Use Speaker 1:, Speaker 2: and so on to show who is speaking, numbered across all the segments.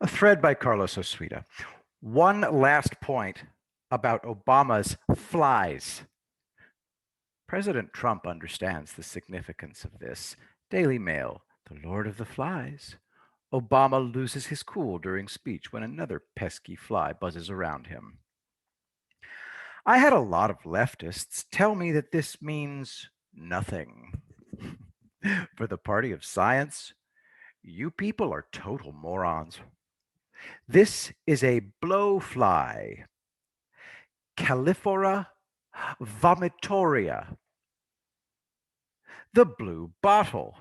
Speaker 1: A thread by Carlos Osuita. One last point about Obama's flies. President Trump understands the significance of this. Daily Mail, the Lord of the Flies. Obama loses his cool during speech when another pesky fly buzzes around him. I had a lot of leftists tell me that this means nothing. For the party of science, you people are total morons. This is a blowfly, Calliphora vomitoria, the blue bottle.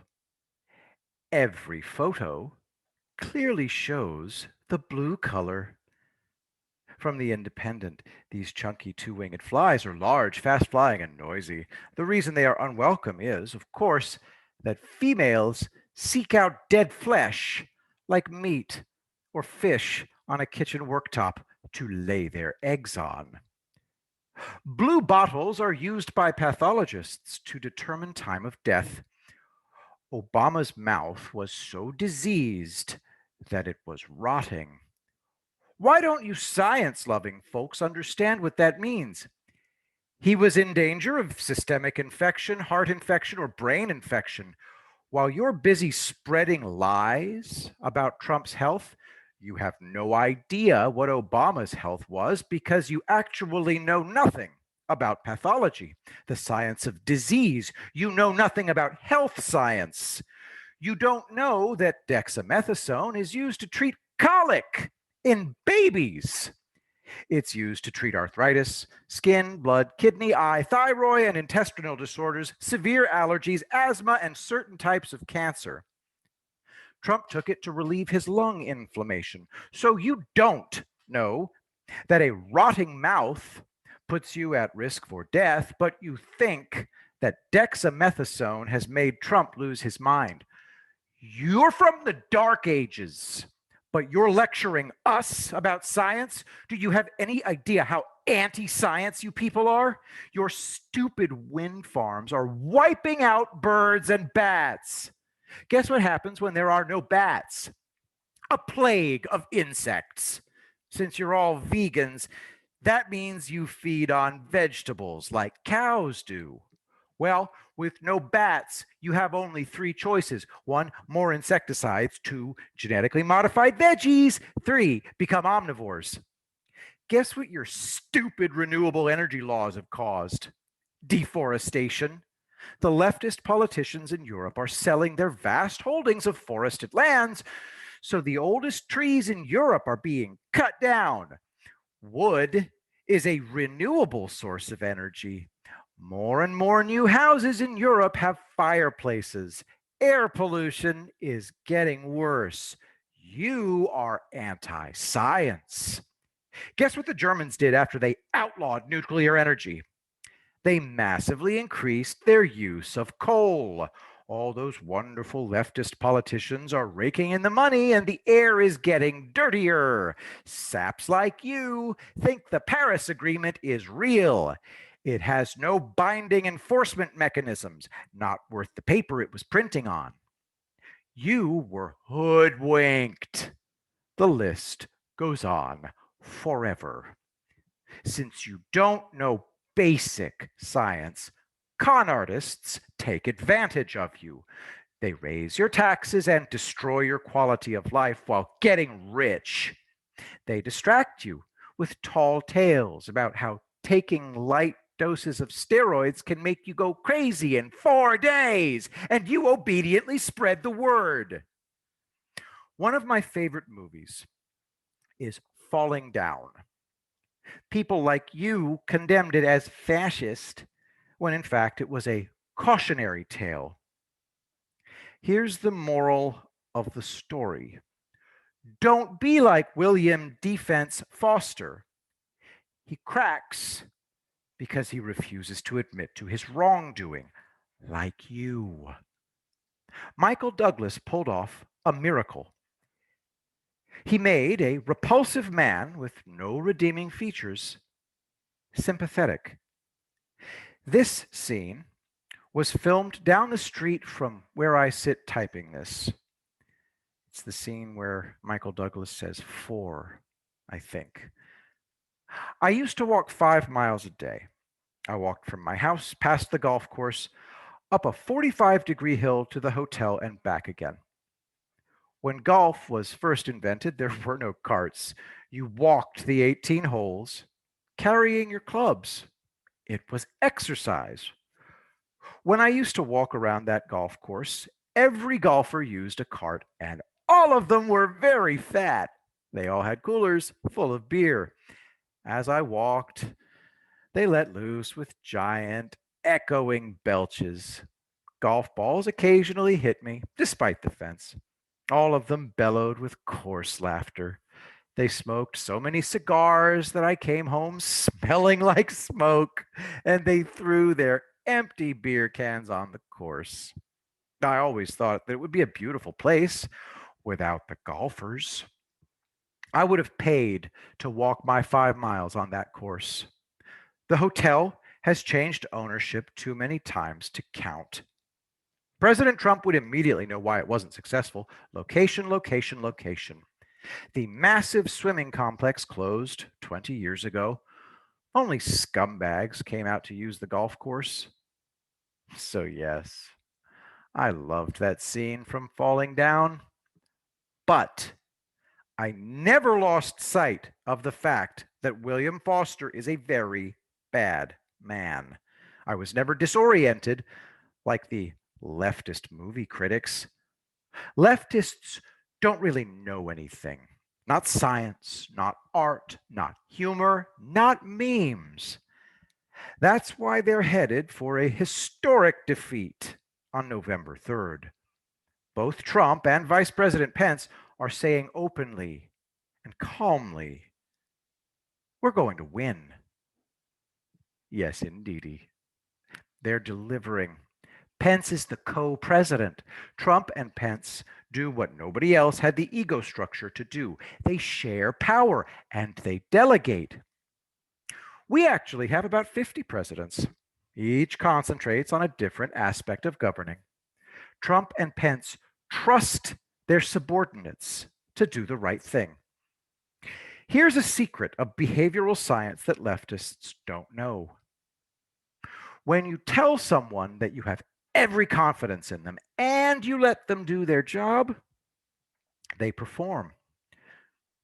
Speaker 1: Every photo clearly shows the blue color. From The Independent, these chunky two-winged flies are large, fast-flying, and noisy. The reason they are unwelcome is, of course, that females seek out dead flesh, like meat or fish on a kitchen worktop, to lay their eggs on. Blue bottles are used by pathologists to determine time of death. Obama's mouth was so diseased that it was rotting. Why don't you science-loving folks understand what that means? He was in danger of systemic infection, heart infection, or brain infection. While you're busy spreading lies about Trump's health, you have no idea what Obama's health was because you actually know nothing about pathology, the science of disease. You know nothing about health science. You don't know that dexamethasone is used to treat colic in babies. It's used to treat arthritis, skin, blood, kidney, eye, thyroid, and intestinal disorders, severe allergies, asthma, and certain types of cancer. Trump took it to relieve his lung inflammation. So you don't know that a rotting mouth puts you at risk for death, but you think that dexamethasone has made Trump lose his mind. You're from the dark ages, but you're lecturing us about science? Do you have any idea how anti-science you people are? Your stupid wind farms are wiping out birds and bats. Guess what happens when there are no bats? A plague of insects. Since you're all vegans, that means you feed on vegetables like cows do. Well, with no bats, you have only three choices. One, more insecticides. Two, genetically modified veggies. Three, become omnivores. Guess what your stupid renewable energy laws have caused? Deforestation. The leftist politicians in Europe are selling their vast holdings of forested lands, so the oldest trees in Europe are being cut down. Wood is a renewable source of energy. More and more new houses in Europe have fireplaces. Air pollution is getting worse. You are anti-science. Guess what the Germans did after they outlawed nuclear energy? They massively increased their use of coal. All those wonderful leftist politicians are raking in the money and the air is getting dirtier. Saps like you think the Paris Agreement is real. It has no binding enforcement mechanisms, not worth the paper it was printing on. You were hoodwinked. The list goes on forever. Since you don't know basic science, con artists take advantage of you. They raise your taxes and destroy your quality of life while getting rich. They distract you with tall tales about how taking light doses of steroids can make you go crazy in 4 days, and you obediently spread the word. One of my favorite movies is Falling Down. People like you condemned it as fascist when in fact it was a cautionary tale. Here's the moral of the story. Don't be like William Defense Foster. He cracks because he refuses to admit to his wrongdoing, like you. Michael Douglas pulled off a miracle. He made a repulsive man with no redeeming features sympathetic. This scene was filmed down the street from where I sit typing this. It's the scene where Michael Douglas says 4, I think. I used to walk 5 miles a day. I walked from my house past the golf course, up a 45-degree hill to the hotel and back again. When golf was first invented, there were no carts. You walked the 18 holes, carrying your clubs. It was exercise. When I used to walk around that golf course, every golfer used a cart, and all of them were very fat. They all had coolers full of beer. As I walked, they let loose with giant, echoing belches. Golf balls occasionally hit me, despite the fence. All of them bellowed with coarse laughter. They smoked so many cigars that I came home smelling like smoke, and they threw their empty beer cans on the course. I always thought that it would be a beautiful place without the golfers. I would have paid to walk my 5 miles on that course. The hotel has changed ownership too many times to count. President Trump would immediately know why it wasn't successful. Location, location, location. The massive swimming complex closed 20 years ago. Only scumbags came out to use the golf course. So, yes, I loved that scene from Falling Down, but I never lost sight of the fact that William Foster is a very bad man. I was never disoriented like the leftist movie critics. Leftists don't really know anything. Not science, not art, not humor, not memes. That's why they're headed for a historic defeat on November 3rd. Both Trump and Vice President Pence are saying openly and calmly, we're going to win. Yes, indeedy. They're delivering. Pence is the co-president. Trump and Pence do what nobody else had the ego structure to do. They share power and they delegate. We actually have about 50 presidents. Each concentrates on a different aspect of governing. Trump and Pence trust their subordinates to do the right thing. Here's a secret of behavioral science that leftists don't know. When you tell someone that you have every confidence in them and you let them do their job, they perform.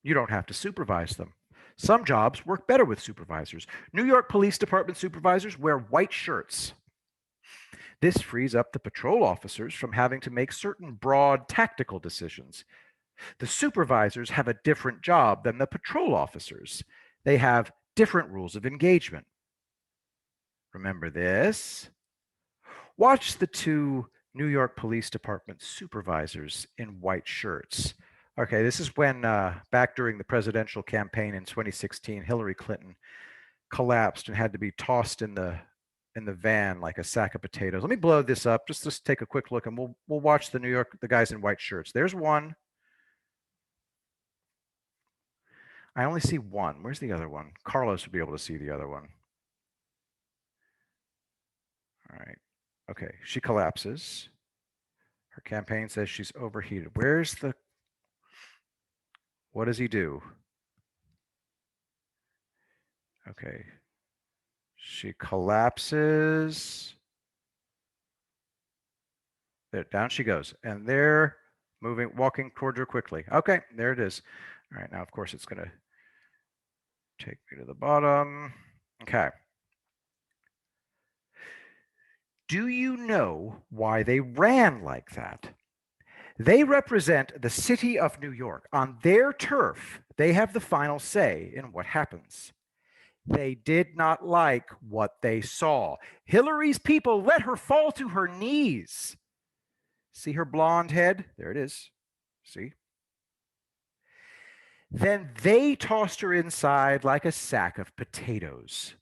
Speaker 1: You don't have to supervise them. Some jobs work better with supervisors. New York Police Department supervisors wear white shirts. This frees up the patrol officers from having to make certain broad tactical decisions. The supervisors have a different job than the patrol officers. They have different rules of engagement. Remember this? Watch the two New York Police Department supervisors in white shirts. Okay, this is when back during the presidential campaign in 2016, Hillary Clinton collapsed and had to be tossed in the van like a sack of potatoes. Let me blow this up. Just take a quick look, and we'll watch the guys in white shirts. There's one. I only see one. Where's the other one? Carlos would be able to see the other one. All right. Okay, she collapses. Her campaign says she's overheated. What does he do? Okay. She collapses. There, down she goes. And they're walking towards her quickly. Okay, there it is. All right, now, of course, it's going to take me to the bottom. Okay. Do you know why they ran like that? They represent the city of New York. On their turf, they have the final say in what happens. They did not like what they saw. Hillary's people let her fall to her knees. See her blonde head? There it is. See? Then they tossed her inside like a sack of potatoes.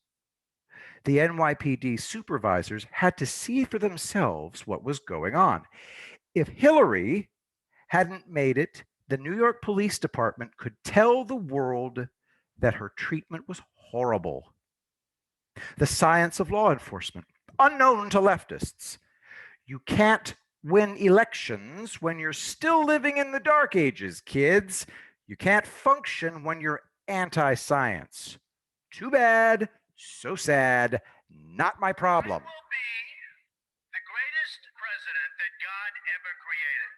Speaker 1: The NYPD supervisors had to see for themselves what was going on. If Hillary hadn't made it, the New York Police Department could tell the world that her treatment was horrible. The science of law enforcement, unknown to leftists. You can't Win elections when you're still living in the dark ages, kids. You can't function when you're anti science. Too bad, so sad, not my problem.
Speaker 2: I will be the greatest president that God ever created.